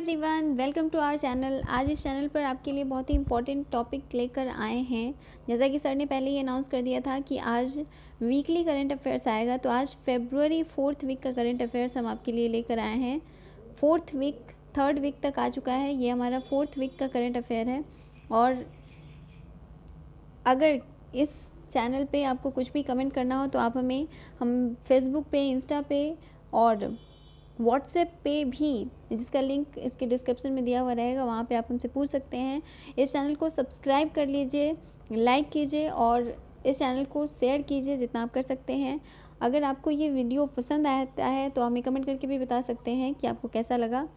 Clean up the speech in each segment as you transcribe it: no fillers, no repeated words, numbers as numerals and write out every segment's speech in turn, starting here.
Everyone, welcome to our channel. आज इस channel पर आपके लिए बहुत ही इंपॉर्टेंट टॉपिक लेकर आए हैं। जैसा कि सर ने पहले ही अनाउंस कर दिया था कि आज वीकली करंट अफेयर्स आएगा, तो आज फेब्रुअरी 4th वीक का करंट अफेयर्स हम आपके लिए लेकर आए हैं। 4th वीक 3rd वीक तक आ चुका है, ये हमारा 4th वीक का करंट अफेयर है। और अगर इस चैनल पे आपको कुछ भी कमेंट करना हो तो आप हम फेसबुक पे, इंस्टा पे और व्हाट्सएप पे भी, जिसका लिंक इसके डिस्क्रिप्शन में दिया हुआ रहेगा, वहाँ पे आप हमसे पूछ सकते हैं। इस चैनल को सब्सक्राइब कर लीजिए, लाइक कीजिए और इस चैनल को शेयर कीजिए जितना आप कर सकते हैं। अगर आपको ये वीडियो पसंद आता है तो हमें कमेंट करके भी बता सकते हैं कि आपको कैसा लगा।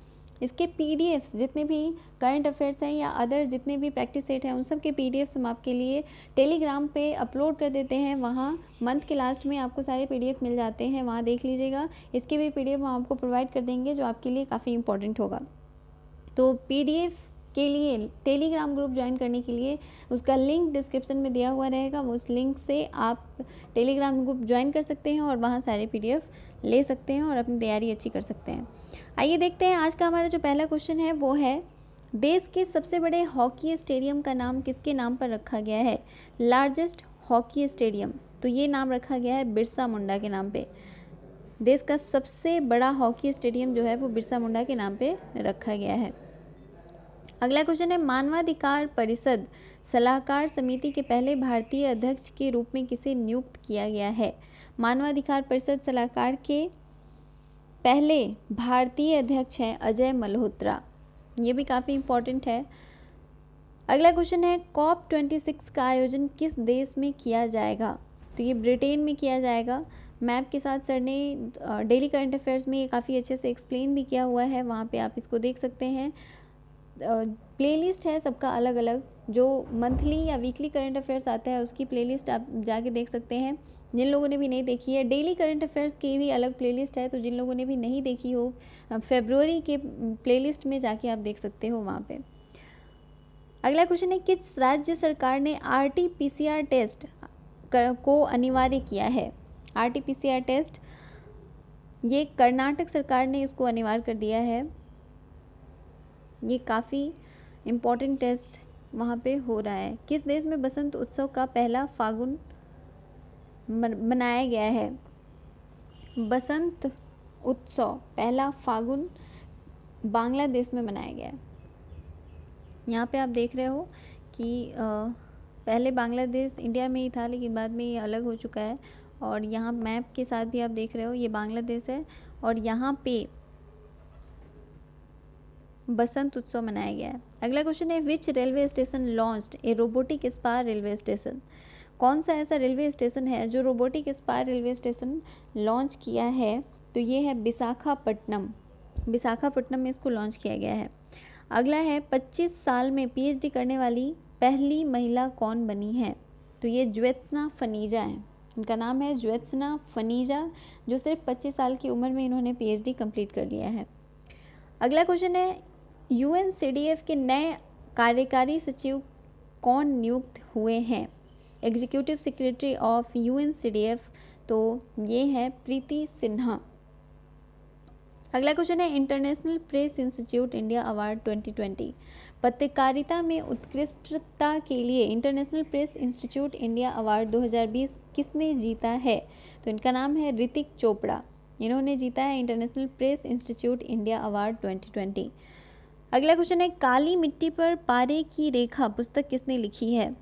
इसके पीडीएफ्स जितने भी करंट अफेयर्स हैं या अदर जितने भी प्रैक्टिस सेट हैं, उन सब के पीडीएफ्स हम आपके लिए टेलीग्राम पे अपलोड कर देते हैं। वहाँ मंथ के लास्ट में आपको सारे पीडीएफ मिल जाते हैं, वहाँ देख लीजिएगा। इसके भी पीडीएफ हम आपको प्रोवाइड कर देंगे जो आपके लिए काफ़ी इंपॉर्टेंट होगा। तो पीडीएफ के लिए टेलीग्राम ग्रुप ज्वाइन करने के लिए उसका लिंक डिस्क्रिप्शन में दिया हुआ रहेगा। उस लिंक से आप टेलीग्राम ग्रुप ज्वाइन कर सकते हैं और वहाँ सारे पीडीएफ ले सकते हैं और अपनी तैयारी अच्छी कर सकते हैं। आइए देखते हैं आज का हमारा जो पहला क्वेश्चन है वो है, देश के सबसे बड़े हॉकी स्टेडियम का नाम किसके नाम पर रखा गया है? लार्जेस्ट हॉकी स्टेडियम, तो ये नाम रखा गया है बिरसा मुंडा के नाम पे। देश का सबसे बड़ा हॉकी स्टेडियम जो है वो बिरसा मुंडा के नाम पे रखा गया है। अगला क्वेश्चन है, मानवाधिकार परिषद सलाहकार समिति के पहले भारतीय अध्यक्ष के रूप में किसे नियुक्त किया गया है? मानवाधिकार परिषद सलाहकार के पहले भारतीय अध्यक्ष हैं अजय मल्होत्रा, ये भी काफ़ी इम्पोर्टेंट है। अगला क्वेश्चन है, COP26 का आयोजन किस देश में किया जाएगा? तो ये ब्रिटेन में किया जाएगा। मैप के साथ सर ने डेली करंट अफेयर्स में ये काफ़ी अच्छे से एक्सप्लेन भी किया हुआ है, वहाँ पे आप इसको देख सकते हैं। प्लेलिस्ट है सबका अलग अलग, जो मंथली या वीकली करंट अफेयर्स आता है उसकी प्लेलिस्ट आप जाके देख सकते हैं। जिन लोगों ने भी नहीं देखी है, डेली करंट अफेयर्स की भी अलग प्लेलिस्ट है, तो जिन लोगों ने भी नहीं देखी हो, फेब्रुअरी के प्लेलिस्ट में जाके आप देख सकते हो वहाँ पे। अगला क्वेश्चन है, किस राज्य सरकार ने RT-PCR टेस्ट को अनिवार्य किया है? RT-PCR टेस्ट, ये कर्नाटक सरकार ने इसको अनिवार्य कर दिया है। ये काफ़ी इम्पॉर्टेंट टेस्ट वहाँ पे हो रहा है। किस देश में बसंत उत्सव का पहला फागुन मनाया गया है? बसंत उत्सव पहला फागुन बांग्लादेश में मनाया गया है। यहाँ पे आप देख रहे हो कि पहले बांग्लादेश इंडिया में ही था, लेकिन बाद में ये अलग हो चुका है। और यहाँ मैप के साथ भी आप देख रहे हो ये बांग्लादेश है और यहाँ पे बसंत उत्सव मनाया गया है। अगला क्वेश्चन है, विच रेलवे स्टेशन लॉन्च्ड ए रोबोटिक स्पार रेलवे स्टेशन? कौन सा ऐसा रेलवे स्टेशन है जो robotic spar railway station launch किया है? तो ये है विशाखापट्टनम। विशाखापट्टनम में इसको लॉन्च किया गया है। अगला है, 25 साल में PhD करने वाली पहली महिला कौन बनी है? तो ये ज्योत्सना फनीजा है, इनका नाम है ज्योत्सना फनीजा, जो सिर्फ 25 साल की उम्र में इन्होंने PhD कंप्लीट कर लिया है। अगला क्वेश्चन है, UNCDF के नए कार्यकारी सचिव कौन नियुक्त हुए हैं? एग्जीक्यूटिव सेक्रेटरी ऑफ UNCDF, तो ये है प्रीति सिन्हा। अगला क्वेश्चन है, international press institute India award 2020 पत्रकारिता में उत्कृष्टता के लिए international press institute India award 2020 किसने जीता है? तो इनका नाम है ऋतिक चोपड़ा, इन्होंने जीता है international press institute India award 2020। अगला क्वेश्चन है, काली मिट्टी पर पारे की रेखा पुस्तक किसने लिखी है?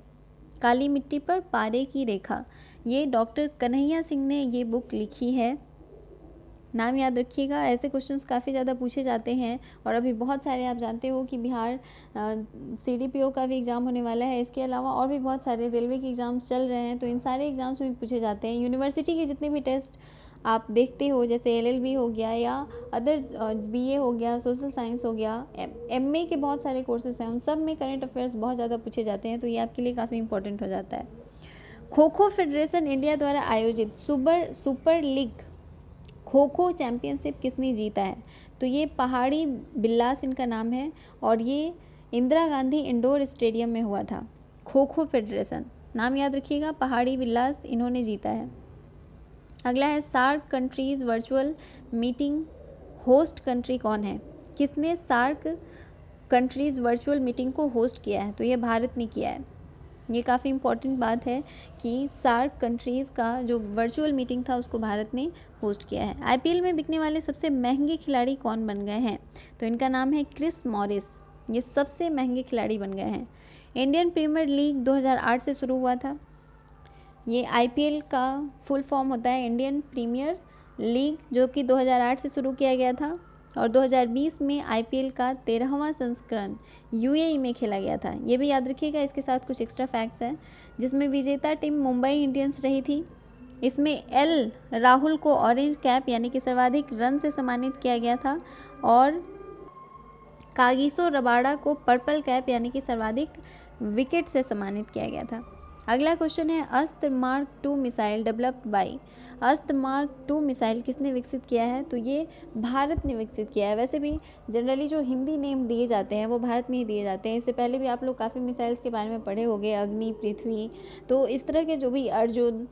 काली मिट्टी पर पारे की रेखा, ये डॉक्टर कन्हैया सिंह ने ये बुक लिखी है। नाम याद रखिएगा, ऐसे क्वेश्चंस काफ़ी ज़्यादा पूछे जाते हैं। और अभी बहुत सारे, आप जानते हो कि बिहार CDPO का भी एग्ज़ाम होने वाला है, इसके अलावा और भी बहुत सारे रेलवे के एग्ज़ाम्स चल रहे हैं, तो इन सारे एग्ज़ाम्स में भी पूछे जाते हैं। यूनिवर्सिटी के जितने भी टेस्ट आप देखते हो, जैसे LLB हो गया या अदर BA हो गया, सोशल साइंस हो गया, MA के बहुत सारे कोर्सेज हैं, उन सब में करंट अफेयर्स बहुत ज़्यादा पूछे जाते हैं, तो ये आपके लिए काफ़ी इंपॉर्टेंट हो जाता है। खो खो फेडरेशन इंडिया द्वारा आयोजित super league kho kho championship किसने जीता है? तो ये पहाड़ी बिल्लास इनका नाम है और ये इंदिरा गांधी इंडोर स्टेडियम में हुआ था। खो खो फेडरेशन, नाम याद रखिएगा, पहाड़ी बिल्लास इन्होंने जीता है। अगला है, SAARC countries virtual meeting host country कौन है? किसने सार्क कंट्रीज़ वर्चुअल मीटिंग को होस्ट किया है? तो ये भारत ने किया है। ये काफ़ी इम्पॉर्टेंट बात है कि सार्क कंट्रीज़ का जो वर्चुअल मीटिंग था उसको भारत ने होस्ट किया है। आईपीएल में बिकने वाले सबसे महंगे खिलाड़ी कौन बन गए हैं? तो इनका नाम है क्रिस मॉरिस। ये सबसे महंगे खिलाड़ी बन गए हैं। इंडियन प्रीमियर लीग 2008 से शुरू हुआ था। ये आईपीएल का फुल फॉर्म होता है इंडियन प्रीमियर लीग, जो कि 2008 से शुरू किया गया था और 2020 में आईपीएल का 13वां संस्करण यूएई में खेला गया था। ये भी याद रखिएगा। इसके साथ कुछ एक्स्ट्रा फैक्ट्स हैं, जिसमें विजेता टीम मुंबई इंडियंस रही थी। इसमें एल राहुल को ऑरेंज कैप यानी कि सर्वाधिक रन से सम्मानित किया गया था और कागिसो रबाडा को पर्पल कैप यानी कि सर्वाधिक विकेट से सम्मानित किया गया था। अगला क्वेश्चन है, अस्त्र मार्क 2 मिसाइल डेवलप्ड बाय। अस्त्र मार्क 2 मिसाइल किसने विकसित किया है? तो ये भारत ने विकसित किया है। वैसे भी जनरली जो हिंदी नेम दिए जाते हैं वो भारत में ही दिए जाते हैं। इससे पहले भी आप लोग काफ़ी मिसाइल्स के बारे में पढ़े होंगे, अग्नि, पृथ्वी, तो इस तरह के जो भी अर्जुन,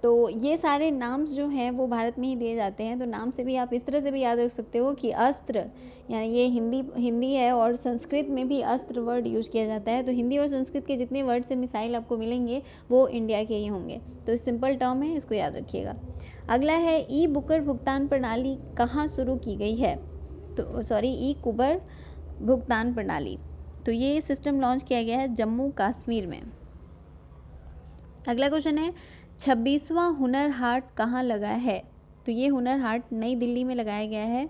तो ये सारे नाम्स जो हैं वो भारत में ही दिए जाते हैं। तो नाम से भी आप इस तरह से भी याद रख सकते हो कि अस्त्र, यानी ये हिंदी है और संस्कृत में भी अस्त्र वर्ड यूज किया जाता है। तो हिंदी और संस्कृत के जितने वर्ड से मिसाइल आपको मिलेंगे वो इंडिया के ही होंगे। तो सिंपल टर्म है, इसको याद रखिएगा। अगला है, ई बुकर भुगतान प्रणाली कहाँ शुरू की गई है? तो ई कुबर भुगतान प्रणाली, तो ये सिस्टम लॉन्च किया गया है जम्मू कश्मीर में। अगला क्वेश्चन है, 26वां हुनर हाट कहाँ लगा है? तो ये हुनर हाट नई दिल्ली में लगाया गया है।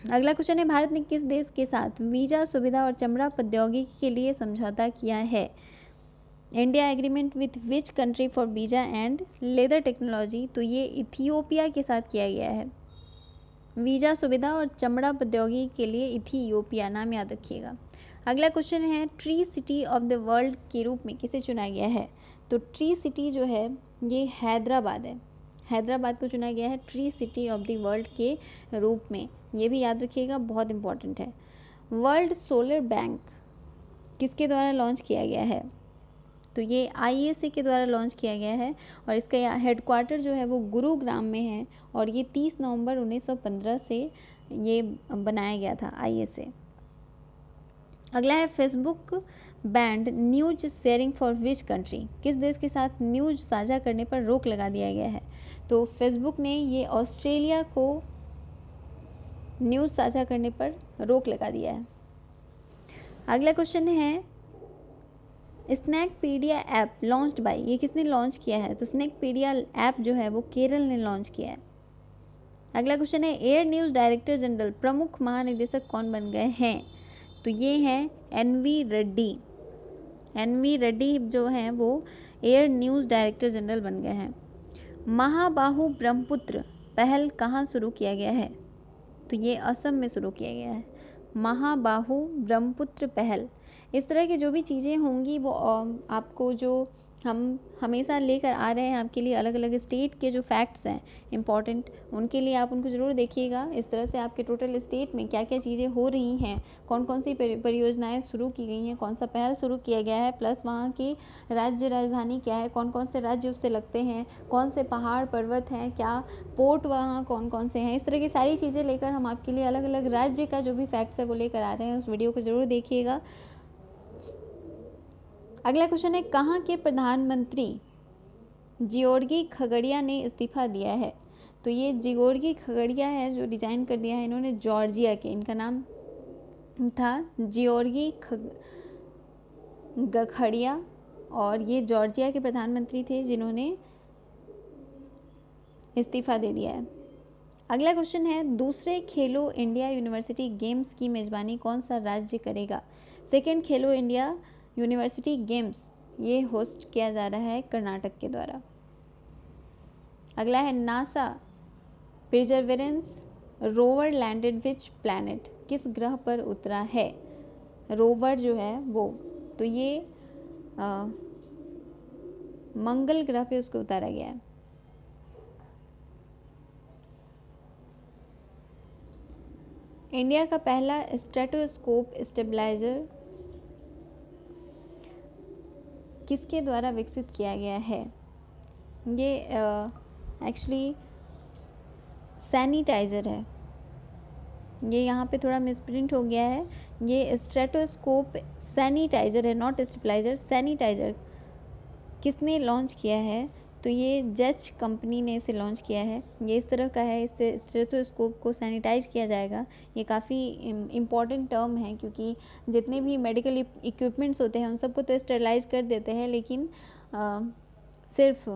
अगला क्वेश्चन है, भारत ने किस देश के साथ वीजा सुविधा और चमड़ा प्रौद्योगिकी के लिए समझौता किया है? India agreement with which country for visa and leather technology? तो ये इथियोपिया के साथ किया गया है। वीजा सुविधा और चमड़ा प्रौद्योगिकी के लिए इथियोपिया, नाम याद रखिएगा। अगला क्वेश्चन है, tree city of the world के रूप में किसे चुना गया है? तो ट्री सिटी जो है ये हैदराबाद है। हैदराबाद को चुना गया है tree city of the world के रूप में। ये भी याद रखिएगा, बहुत इंपॉर्टेंट है। वर्ल्ड सोलर बैंक किसके द्वारा लॉन्च किया गया है? तो ये आईएसए के द्वारा लॉन्च किया गया है और इसका हेडक्वार्टर जो है वो गुरुग्राम में है और ये 30 नवंबर 1915 से ये बनाया गया था आईएसए। अगला है, Facebook band news sharing for which country? किस देश के साथ न्यूज साझा करने पर रोक लगा दिया गया है? तो फेसबुक ने ये ऑस्ट्रेलिया को न्यूज़ साझा करने पर रोक लगा दिया है। अगला क्वेश्चन है, स्नैकपीडिया ऐप लॉन्च्ड बाय, ये किसने लॉन्च किया है? तो स्नैकपीडिया ऐप जो है वो केरल ने लॉन्च किया है। अगला क्वेश्चन है, एयर न्यूज़ डायरेक्टर जनरल प्रमुख महानिदेशक कौन बन गए हैं? तो ये हैं एनवी रेड्डी। एनवी रेड्डी जो हैं वो एयर न्यूज़ डायरेक्टर जनरल बन गए हैं। महाबाहु ब्रह्मपुत्र पहल कहाँ शुरू किया गया है? तो ये असम में शुरू किया गया है। महाबाहु ब्रह्मपुत्र पहल। इस तरह की जो भी चीज़ें होंगी वो आपको, जो हम हमेशा लेकर आ रहे हैं आपके लिए, अलग अलग स्टेट के जो फैक्ट्स हैं इम्पॉर्टेंट, उनके लिए आप उनको ज़रूर देखिएगा। इस तरह से आपके टोटल स्टेट में क्या क्या चीज़ें हो रही हैं, कौन कौन सी परियोजनाएं शुरू की गई हैं, कौन सा पहल शुरू किया गया है, प्लस वहाँ की राज्य राजधानी क्या है, कौन कौन से राज्य उससे लगते हैं, कौन से पहाड़ पर्वत हैं, क्या पोर्ट वहाँ कौन कौन से हैं, इस तरह की सारी चीज़ें लेकर हम आपके लिए अलग अलग राज्य का जो भी फैक्ट्स है वो लेकर आ रहे हैं। उस वीडियो को ज़रूर देखिएगा। अगला क्वेश्चन है, कहाँ के प्रधानमंत्री जियोर्गी खगड़िया ने इस्तीफा दिया है? तो ये जियोर्गी खगड़िया है जो डिजाइन कर दिया है इन्होंने जॉर्जिया के। इनका नाम था जियोर्गी गखड़िया और ये जॉर्जिया के प्रधानमंत्री थे जिन्होंने इस्तीफा दे दिया है। अगला क्वेश्चन है, दूसरे खेलो इंडिया यूनिवर्सिटी गेम्स की मेज़बानी कौन सा राज्य करेगा? सेकेंड खेलो इंडिया यूनिवर्सिटी गेम्स ये होस्ट किया जा रहा है कर्नाटक के द्वारा। अगला है, NASA Perseverance rover landed which planet, किस ग्रह पर उतरा है? रोवर जो है वो, तो ये मंगल ग्रह पे उसको उतारा गया है। इंडिया का पहला स्ट्रेटोस्कोप स्टेबलाइजर किसके द्वारा विकसित किया गया है? ये एक्चुअली सैनिटाइज़र है। ये यहाँ पे थोड़ा मिसप्रिंट हो गया है, ये स्ट्रेटोस्कोप सैनिटाइज़र है, नॉट स्टेबलाइज़र। सैनिटाइज़र किसने लॉन्च किया है? तो ये जच कंपनी ने इसे लॉन्च किया है। ये इस तरह का है, इससे स्टेथोस्कोप को सैनिटाइज किया जाएगा। ये काफ़ी इम्पॉर्टेंट टर्म है, क्योंकि जितने भी मेडिकल इक्विपमेंट्स होते हैं उन सबको तो स्टेरलाइज कर देते हैं, लेकिन सिर्फ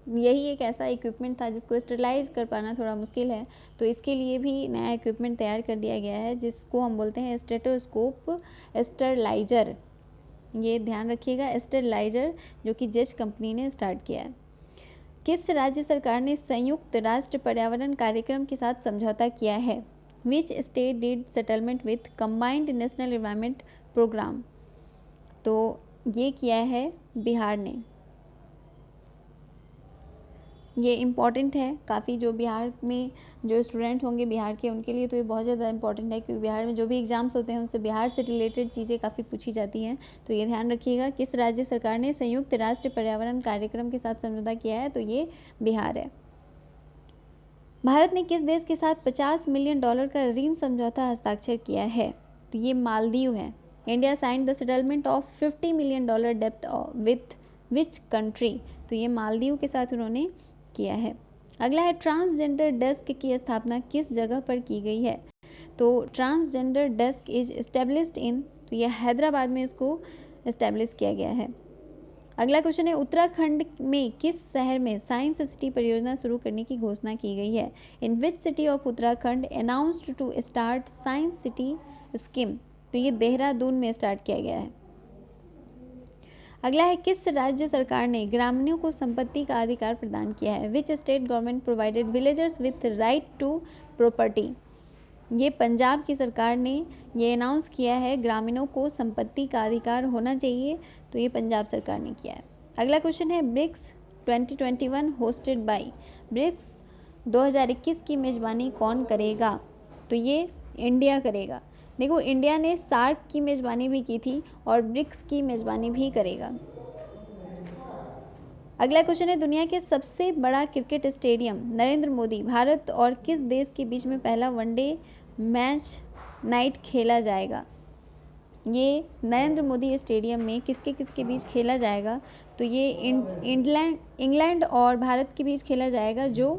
यही एक ऐसा इक्विपमेंट था जिसको स्टेरलाइज कर पाना थोड़ा मुश्किल है। तो इसके लिए भी नया इक्विपमेंट तैयार कर दिया गया है, जिसको हम बोलते हैं स्टेथोस्कोप स्टेरलाइजर। ये ध्यान रखिएगा, स्टेरलाइजर, जो कि जच कंपनी ने स्टार्ट किया है। किस राज्य सरकार ने संयुक्त राष्ट्र पर्यावरण कार्यक्रम के साथ समझौता किया है? Which state did settlement with combined national environment programme? तो ये किया है बिहार ने। ये इम्पॉर्टेंट है काफ़ी, जो बिहार में जो स्टूडेंट होंगे बिहार के, उनके लिए तो ये बहुत ज़्यादा इंपॉर्टेंट है, क्योंकि बिहार में जो भी एग्ज़ाम्स होते हैं उससे बिहार से रिलेटेड चीज़ें काफ़ी पूछी जाती हैं। तो ये ध्यान रखिएगा, किस राज्य सरकार ने संयुक्त राष्ट्र पर्यावरण कार्यक्रम के साथ समझौता किया है? तो ये बिहार है। भारत ने किस देश के साथ $50 मिलियन का ऋण समझौता हस्ताक्षर किया है? तो ये मालदीव है। India signed the settlement of $50 million डेब्ट विथ विच कंट्री? तो ये मालदीव के साथ उन्होंने किया है। अगला है, ट्रांसजेंडर डेस्क की स्थापना किस जगह पर की गई है? तो transgender desk is established in, तो यह हैदराबाद में इसको एस्टेब्लिश किया गया है। अगला क्वेश्चन है, उत्तराखंड में किस शहर में साइंस सिटी परियोजना शुरू करने की घोषणा की गई है? In which city of Uttarakhand announced to start science city scheme? तो ये देहरादून में स्टार्ट किया गया है। अगला है, किस राज्य सरकार ने ग्रामीणों को संपत्ति का अधिकार प्रदान किया है? Which state government provided villagers with right to property? ये पंजाब की सरकार ने ये अनाउंस किया है, ग्रामीणों को संपत्ति का अधिकार होना चाहिए। तो ये पंजाब सरकार ने किया है। अगला क्वेश्चन है, ब्रिक्स 2021 होस्टेड बाय, ब्रिक्स 2021 की मेज़बानी कौन करेगा? तो ये इंडिया करेगा। देखो, इंडिया ने सार्क की मेज़बानी भी की थी और ब्रिक्स की मेज़बानी भी करेगा। अगला क्वेश्चन है, दुनिया के सबसे बड़ा क्रिकेट स्टेडियम नरेंद्र मोदी, भारत और किस देश के बीच में पहला वनडे मैच नाइट खेला जाएगा? ये नरेंद्र मोदी स्टेडियम में किसके किसके बीच खेला जाएगा? तो ये इंग्लैंड और भारत के बीच खेला जाएगा, जो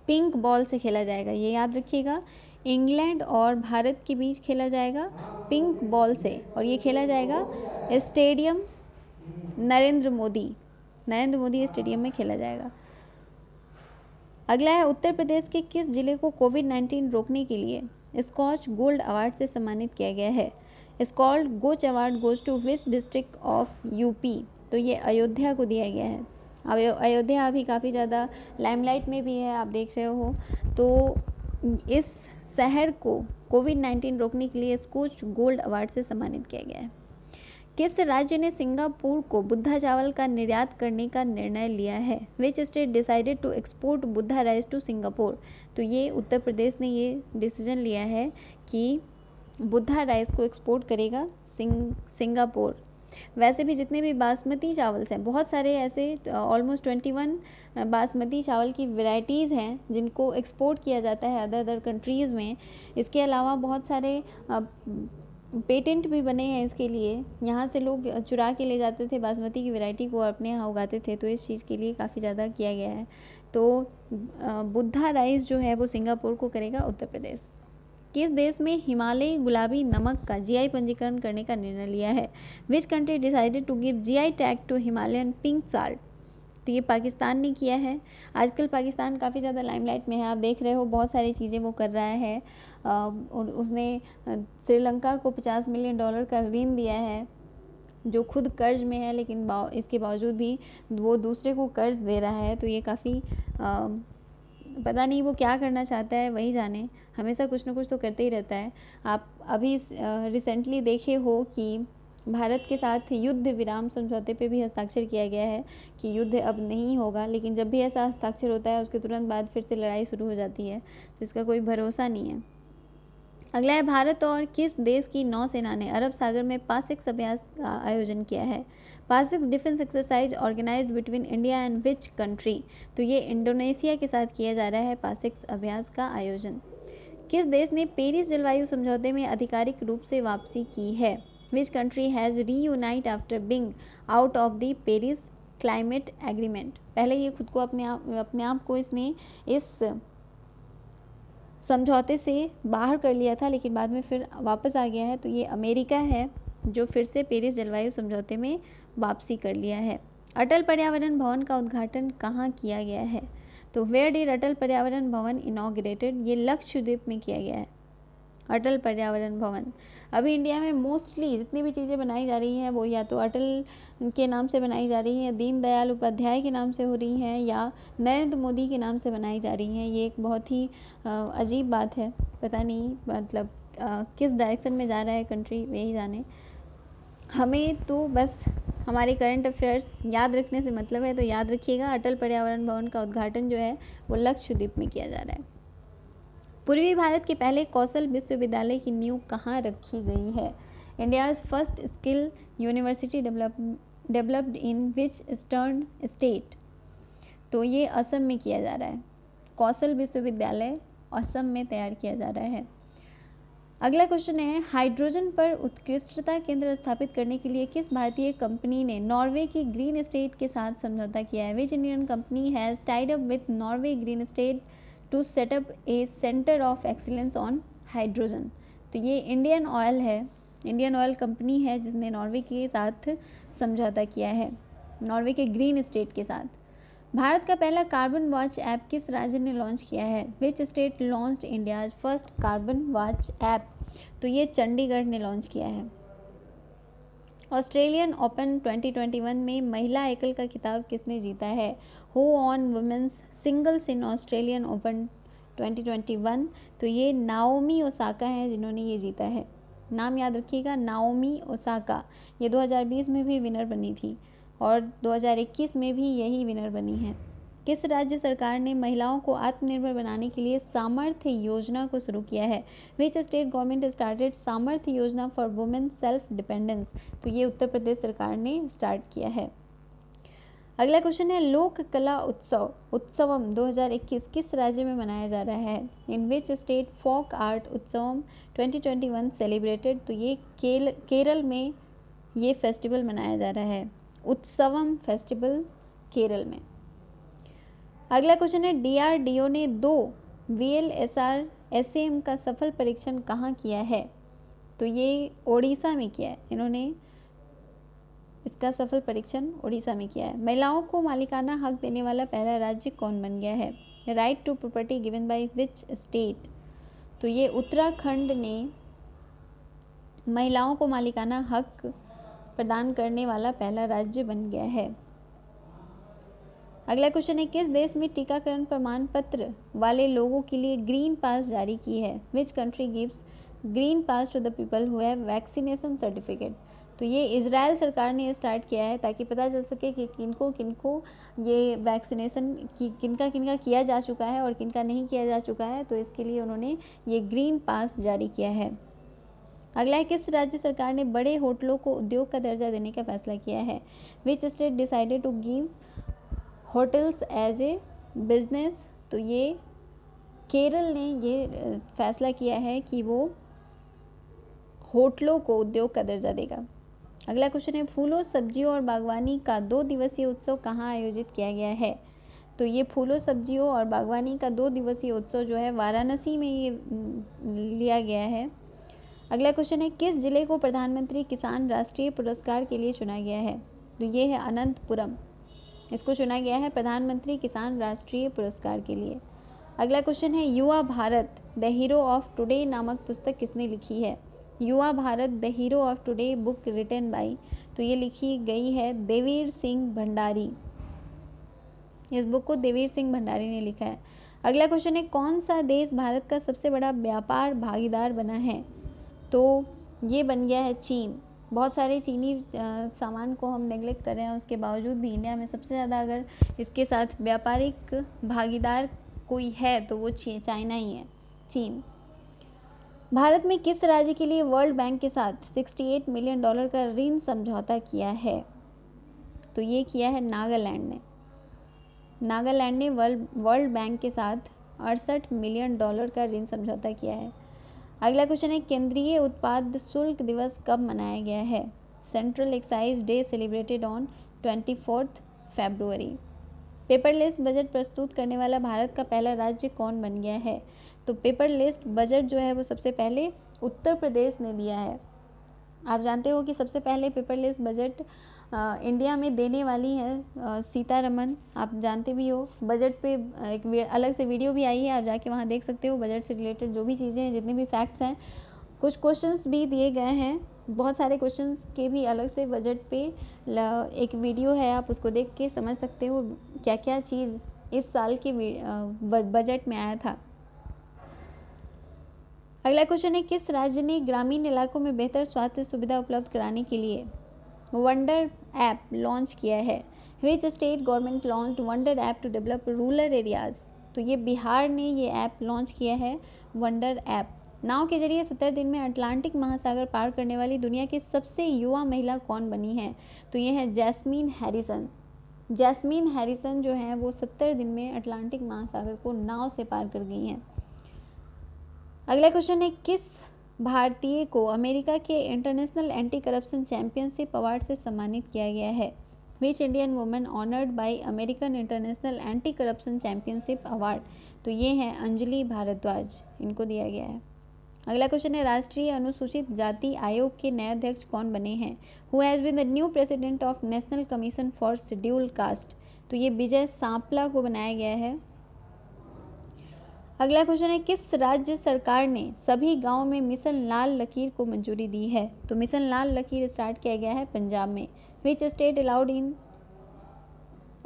पिंक बॉल से खेला जाएगा। ये याद रखिएगा, इंग्लैंड और भारत के बीच खेला जाएगा पिंक बॉल से, और ये खेला जाएगा स्टेडियम नरेंद्र मोदी स्टेडियम में खेला जाएगा। अगला है, उत्तर प्रदेश के किस जिले को कोविड-19 रोकने के लिए स्कॉच गोल्ड अवार्ड से सम्मानित किया गया है? Skoch gold award goes to which district of UP? तो ये अयोध्या को दिया गया है। अब अयोध्या अभी काफ़ी ज़्यादा लाइमलाइट में भी है, आप देख रहे हो। तो इस शहर को कोविड-19 रोकने के लिए स्कॉच गोल्ड अवार्ड से सम्मानित किया गया है। किस राज्य ने सिंगापुर को बुद्धा चावल का निर्यात करने का निर्णय लिया है? Which state decided to export Buddha rice to Singapore? तो ये उत्तर प्रदेश ने ये डिसीजन लिया है कि बुद्धा राइस को एक्सपोर्ट करेगा सिंगापुर। वैसे भी जितने भी बासमती चावल्स हैं, बहुत सारे ऐसे ऑलमोस्ट 21 बासमती चावल की वैरायटीज़ हैं जिनको एक्सपोर्ट किया जाता है अदर कंट्रीज़ में। इसके अलावा बहुत सारे पेटेंट भी बने हैं इसके लिए। यहाँ से लोग चुरा के ले जाते थे बासमती की वैरायटी को, अपने यहाँ उगाते थे, तो इस चीज़ के लिए काफ़ी ज़्यादा किया गया है। तो बुद्धा राइस जो है वो सिंगापुर को करेगा उत्तर प्रदेश। किस देश में हिमालयी गुलाबी नमक का जीआई पंजीकरण करने का निर्णय लिया है? Which country decided to give GI tag to Himalayan pink salt? तो ये पाकिस्तान ने किया है। आजकल पाकिस्तान काफ़ी ज़्यादा लाइमलाइट में है, आप देख रहे हो, बहुत सारी चीज़ें वो कर रहा है। उसने श्रीलंका को $50 मिलियन का ऋण दिया है, जो खुद कर्ज में है, लेकिन इसके बावजूद भी वो दूसरे को कर्ज दे रहा है। तो ये काफ़ी पता नहीं वो क्या करना चाहता है, वही जाने। हमेशा कुछ ना कुछ तो करते ही रहता है। आप अभी रिसेंटली देखे हो कि भारत के साथ युद्ध विराम समझौते पे भी हस्ताक्षर किया गया है कि युद्ध अब नहीं होगा, लेकिन जब भी ऐसा हस्ताक्षर होता है उसके तुरंत बाद फिर से लड़ाई शुरू हो जाती है। तो इसका कोई भरोसा नहीं है। अगला है, भारत और किस देश की नौसेना ने अरब सागर में पासिक्स अभ्यास का आयोजन किया है? PASSEX defence exercise organised between India and which country? तो ये इंडोनेशिया के साथ किया जा रहा है पासिक्स अभ्यास का आयोजन। किस देश ने पेरिस जलवायु समझौते में आधिकारिक रूप से वापसी की है? Which country has reunite after being out of the Paris climate agreement? पहले ये खुद को अपने आप को इसने इस समझौते से बाहर कर लिया था, लेकिन बाद में फिर वापस आ गया है। तो ये अमेरिका है जो फिर से पेरिस जलवायु समझौते में वापसी कर लिया है। अटल पर्यावरण भवन का उद्घाटन कहाँ किया गया है? तो वेयर डिड अटल पर्यावरण भवन इनॉग्रेटेड? ये लक्षद्वीप में किया गया है अटल पर्यावरण भवन। अभी इंडिया में मोस्टली जितनी भी चीज़ें बनाई जा रही हैं वो या तो अटल के नाम से बनाई जा रही हैं, दीनदयाल उपाध्याय के नाम से हो रही हैं, या नरेंद्र मोदी के नाम से बनाई जा रही हैं। ये एक बहुत ही अजीब बात है, पता नहीं मतलब किस डायरेक्शन में जा रहा है कंट्री, यही जाने। हमें तो बस हमारे करंट अफेयर्स याद रखने से मतलब है, तो याद रखिएगा अटल पर्यावरण भवन का उद्घाटन जो है वो लक्षद्वीप में किया जा रहा है। पूर्वी भारत के पहले कौशल विश्वविद्यालय की नींव कहाँ रखी गई है? India's first skill university developed in which eastern state? तो ये असम में किया जा रहा है। कौशल विश्वविद्यालय असम में तैयार किया जा रहा है। अगला क्वेश्चन है, हाइड्रोजन पर उत्कृष्टता केंद्र स्थापित करने के लिए किस भारतीय कंपनी ने नॉर्वे की ग्रीन स्टेट के साथ समझौता किया है? Which Indian company has tied up with Norway green state to set up a centre of excellence on hydrogen? तो ये इंडियन ऑयल है, इंडियन ऑयल कंपनी है जिसने नॉर्वे के साथ समझौता किया है, नॉर्वे के ग्रीन स्टेट के साथ। भारत का पहला कार्बन वॉच ऐप किस राज्य ने लॉन्च किया है? Which state launched India's first carbon watch app? तो ये चंडीगढ़ ने लॉन्च किया है। ऑस्ट्रेलियन ओपन 2021 में महिला एकल का खिताब किसने जीता है? Who on women's singles in Australian open 2021? तो ये नाओमी ओसाका है जिन्होंने ये जीता है। नाम याद रखिएगा, नाओमी ओसाका। ये 2020 में भी विनर बनी थी और 2021 में भी यही विनर बनी है। किस राज्य सरकार ने महिलाओं को आत्मनिर्भर बनाने के लिए सामर्थ्य योजना को शुरू किया है? विच स्टेट गवर्नमेंट स्टार्टेड सामर्थ्य योजना फॉर वुमेन सेल्फ डिपेंडेंस? तो ये उत्तर प्रदेश सरकार ने स्टार्ट किया है। अगला क्वेश्चन है, लोक कला उत्सवम 2021 किस राज्य में मनाया जा रहा है? In which state folk art Utsavam 2021 celebrated? तो ये केरल में ये फेस्टिवल मनाया जा रहा है, उत्सवम फेस्टिवल केरल में। अगला क्वेश्चन है, DRDO ने 2 VLSR SAM का सफल परीक्षण कहाँ किया है? तो ये ओडिशा में किया है, इन्होंने इसका सफल परीक्षण ओडिशा में किया है। महिलाओं को मालिकाना हक देने वाला पहला राज्य कौन बन गया है? Right to property given by which state? तो ये उत्तराखंड ने महिलाओं को मालिकाना हक प्रदान करने वाला पहला राज्य बन गया है। अगला क्वेश्चन है, किस देश में टीकाकरण प्रमाण पत्र वाले लोगों के लिए ग्रीन पास जारी की है? Which country gives green pass to the people who have vaccination certificate? तो ये इजराइल सरकार ने स्टार्ट किया है ताकि पता चल सके कि किनको ये वैक्सीनेशन किनका किया जा चुका है और किनका नहीं किया जा चुका है। तो इसके लिए उन्होंने ये ग्रीन पास जारी किया है। अगला है, किस राज्य सरकार ने बड़े होटलों को उद्योग का दर्जा देने का फैसला किया है? Which state decided to give hotels as a business? तो ये केरल ने ये फैसला किया है कि वो होटलों को उद्योग का दर्जा देगा। अगला क्वेश्चन है, फूलों सब्जियों और बागवानी का 2 दिवसीय उत्सव कहाँ आयोजित किया गया है? तो ये फूलों सब्जियों और बागवानी का 2 दिवसीय उत्सव जो है वाराणसी में ये लिया गया है। अगला क्वेश्चन है, किस जिले को प्रधानमंत्री किसान राष्ट्रीय पुरस्कार के लिए चुना गया है? तो ये है अनंतपुरम, इसको चुना गया है प्रधानमंत्री किसान राष्ट्रीय पुरस्कार के लिए। अगला क्वेश्चन है, Yuva Bharat the hero of today नामक पुस्तक किसने लिखी है? Yuva Bharat the hero of today book written by? तो ये लिखी गई है देवीर सिंह भंडारी। इस बुक को देवीर सिंह भंडारी ने लिखा है। अगला क्वेश्चन है, कौन सा देश भारत का सबसे बड़ा व्यापार भागीदार बना है? तो ये बन गया है चीन। बहुत सारे चीनी सामान को हम नेगलेक्ट कर रहे हैं, उसके बावजूद भी इंडिया में सबसे ज़्यादा अगर इसके साथ व्यापारिक भागीदार कोई है तो वो चाइना ही है, चीन। भारत में किस राज्य के लिए वर्ल्ड बैंक के साथ $68 मिलियन का ऋण समझौता किया है? तो ये किया है नागालैंड ने। नागालैंड ने वर्ल्ड बैंक के साथ $68 मिलियन का ऋण समझौता किया है। अगला क्वेश्चन है, केंद्रीय उत्पाद शुल्क दिवस कब मनाया गया है? Central excise day celebrated on 24 February. Paperless budget प्रस्तुत करने वाला भारत का पहला राज्य कौन बन गया है? तो पेपरलेस बजट जो है वो सबसे पहले उत्तर प्रदेश ने दिया है। आप जानते हो कि सबसे पहले पेपरलेस बजट इंडिया में देने वाली है सीतारमन, आप जानते भी हो। बजट पे एक अलग से वीडियो भी आई है, आप जाके वहाँ देख सकते हो। बजट से रिलेटेड जो भी चीज़ें हैं, जितने भी फैक्ट्स हैं, कुछ क्वेश्चंस भी दिए गए हैं, बहुत सारे क्वेश्चंस के भी अलग से बजट पे एक वीडियो है, आप उसको देख के समझ सकते हो क्या क्या चीज़ इस साल के बजट में आया था। अगला क्वेश्चन है, किस राज्य ने ग्रामीण इलाकों में बेहतर स्वास्थ्य सुविधा उपलब्ध कराने के लिए वंडर ऐप लॉन्च किया है? Which state government launched wonder app to develop rural areas? तो ये बिहार ने ये ऐप लॉन्च किया है, वंडर ऐप। नाव के जरिए 70 दिन में अटलांटिक महासागर पार करने वाली दुनिया की सबसे युवा महिला कौन बनी है? तो ये है जैस्मीन हैरिसन। जैस्मीन हैरिसन जो है वो 70 दिन में अटलांटिक महासागर को नाव से पार कर गई हैं। अगला क्वेश्चन है, किस भारतीय को अमेरिका के international anti corruption championship award से सम्मानित किया गया है? Which Indian women honoured bye American international anti corruption championship award? तो ये है अंजलि भारद्वाज, इनको दिया गया है। अगला क्वेश्चन है, राष्ट्रीय अनुसूचित जाति आयोग के नए अध्यक्ष कौन बने हैं? Who has been the new president of national commission for scheduled caste? तो ये विजय सांपला को बनाया गया है। अगला क्वेश्चन है, किस राज्य सरकार ने सभी गांवों में मिशन लाल लकीर को मंजूरी दी है? तो मिशन लाल लकीर स्टार्ट किया गया है पंजाब में। Which state allowed in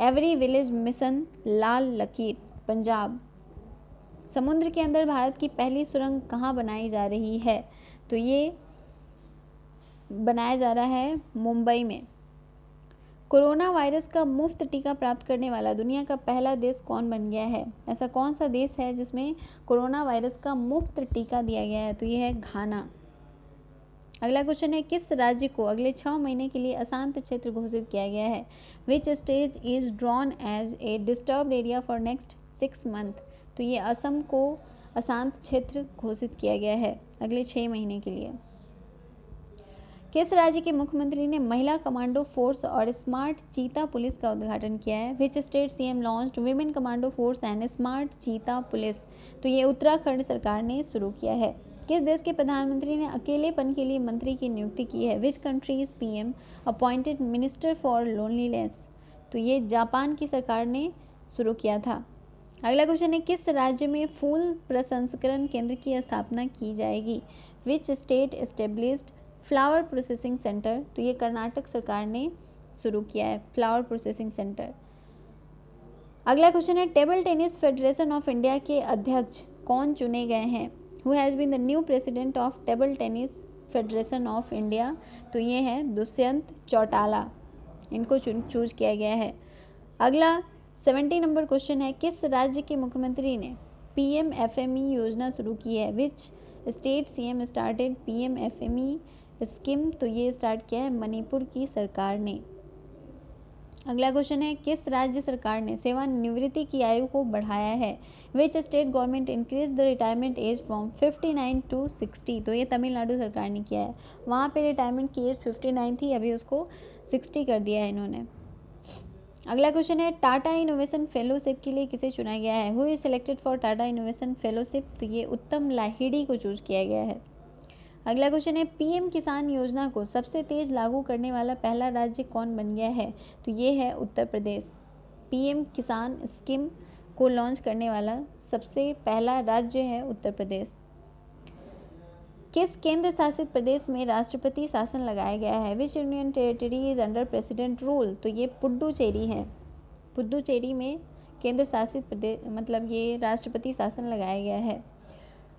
every village mission Lal Lakir? Punjab. समुद्र के अंदर भारत की पहली सुरंग कहाँ बनाई जा रही है? तो ये बनाया जा रहा है मुंबई में। कोरोना वायरस का मुफ्त टीका प्राप्त करने वाला दुनिया का पहला देश कौन बन गया है? ऐसा कौन सा देश है जिसमें कोरोना वायरस का मुफ्त टीका दिया गया है? तो ये है घाना। अगला क्वेश्चन है, किस राज्य को अगले 6 महीने के लिए अशांत क्षेत्र घोषित किया गया है? Which state is drawn as a disturbed area for next 6 month? तो ये असम को अशांत क्षेत्र घोषित किया गया है अगले 6 महीने के लिए। किस राज्य के मुख्यमंत्री ने महिला कमांडो फोर्स और स्मार्ट चीता पुलिस का उद्घाटन किया है? Which state CM launched women commando force and smart चीता पुलिस? तो ये उत्तराखंड सरकार ने शुरू किया है। किस देश के प्रधानमंत्री ने अकेलेपन के लिए मंत्री की नियुक्ति की है? Which countries PM appointed minister for loneliness? तो ये जापान की सरकार ने शुरू किया था। अगला क्वेश्चन है, किस राज्य में फूल प्रसंस्करण केंद्र की स्थापना की जाएगी? Which state established flower processing centre? तो ये कर्नाटक सरकार ने शुरू किया है फ्लावर प्रोसेसिंग सेंटर। अगला क्वेश्चन है, table tennis federation of India के अध्यक्ष कौन चुने गए हैं? Who has been the new president of table tennis federation of India? तो ये है दुष्यंत चौटाला, इनको चूज किया गया है। अगला 70 नंबर क्वेश्चन है, किस राज्य के मुख्यमंत्री ने PMFME योजना शुरू की है? Which state CM started PMFME scheme? तो ये स्टार्ट किया है मणिपुर की सरकार ने। अगला क्वेश्चन है, किस राज्य सरकार ने सेवानिवृत्ति की आयु को बढ़ाया है? Which state government increase the retirement age from 59 to 60? तो ये तमिलनाडु सरकार ने किया है। वहाँ पे रिटायरमेंट की एज 59 थी, अभी उसको 60 कर दिया है इन्होंने। अगला क्वेश्चन है, टाटा इनोवेशन फेलोशिप के लिए किसे चुना गया है? Who is selected for Tata innovation fellowship? तो ये उत्तम लाहिड़ी को चूज किया गया है। अगला क्वेश्चन है, पीएम किसान योजना को सबसे तेज लागू करने वाला पहला राज्य कौन बन गया है? तो ये है उत्तर प्रदेश। पीएम किसान स्कीम को लॉन्च करने वाला सबसे पहला राज्य है उत्तर प्रदेश। किस केंद्र शासित प्रदेश में राष्ट्रपति शासन लगाया गया है? विच union territory is under president rule? तो ये पुडुचेरी है। पुडुचेरी में केंद्र शासित प्रदेश मतलब ये राष्ट्रपति शासन लगाया गया है।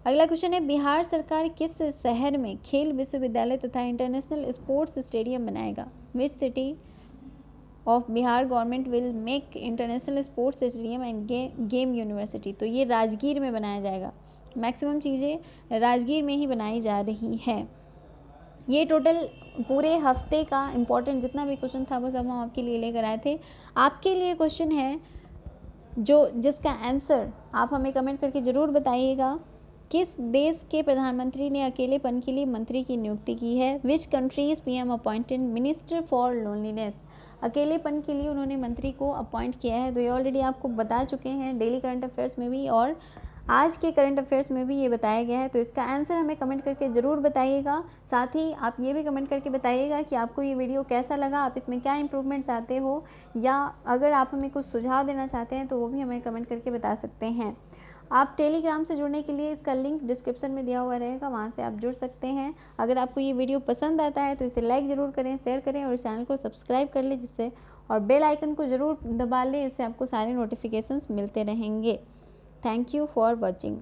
अगला क्वेश्चन है, बिहार सरकार किस शहर में खेल विश्वविद्यालय तथा इंटरनेशनल स्पोर्ट्स स्टेडियम बनाएगा? विच city of Bihar government will make international sports stadium end game university? तो ये राजगीर में बनाया जाएगा। मैक्सिमम चीज़ें राजगीर में ही बनाई जा रही हैं। ये टोटल पूरे हफ्ते का इम्पोर्टेंट जितना भी क्वेश्चन था वो सब हम आपके लिए लेकर आए थे। आपके लिए क्वेश्चन है जिसका आंसर आप हमें कमेंट करके ज़रूर बताइएगा किस देश के प्रधानमंत्री ने अकेलेपन के लिए मंत्री की नियुक्ति की है। Which countries PM appointed minister for loneliness. अकेलेपन के लिए उन्होंने मंत्री को अपॉइंट किया है। तो ये ऑलरेडी आपको बता चुके हैं डेली करंट अफेयर्स में भी और आज के करंट अफेयर्स में भी ये बताया गया है। तो इसका आंसर हमें कमेंट करके ज़रूर बताइएगा। साथ ही आप ये भी कमेंट करके बताइएगा कि आपको ये वीडियो कैसा लगा, आप इसमें क्या इंप्रूवमेंट चाहते हो, या अगर आप हमें कुछ सुझाव देना चाहते हैं तो वो भी हमें कमेंट करके बता सकते हैं। आप टेलीग्राम से जुड़ने के लिए इसका लिंक डिस्क्रिप्शन में दिया हुआ रहेगा, वहाँ से आप जुड़ सकते हैं। अगर आपको ये वीडियो पसंद आता है तो इसे लाइक ज़रूर करें, शेयर करें और चैनल को सब्सक्राइब कर लें जिससे, और बेल आइकन को ज़रूर दबा लें, इससे आपको सारे नोटिफिकेशंस मिलते रहेंगे। Thank you for watching.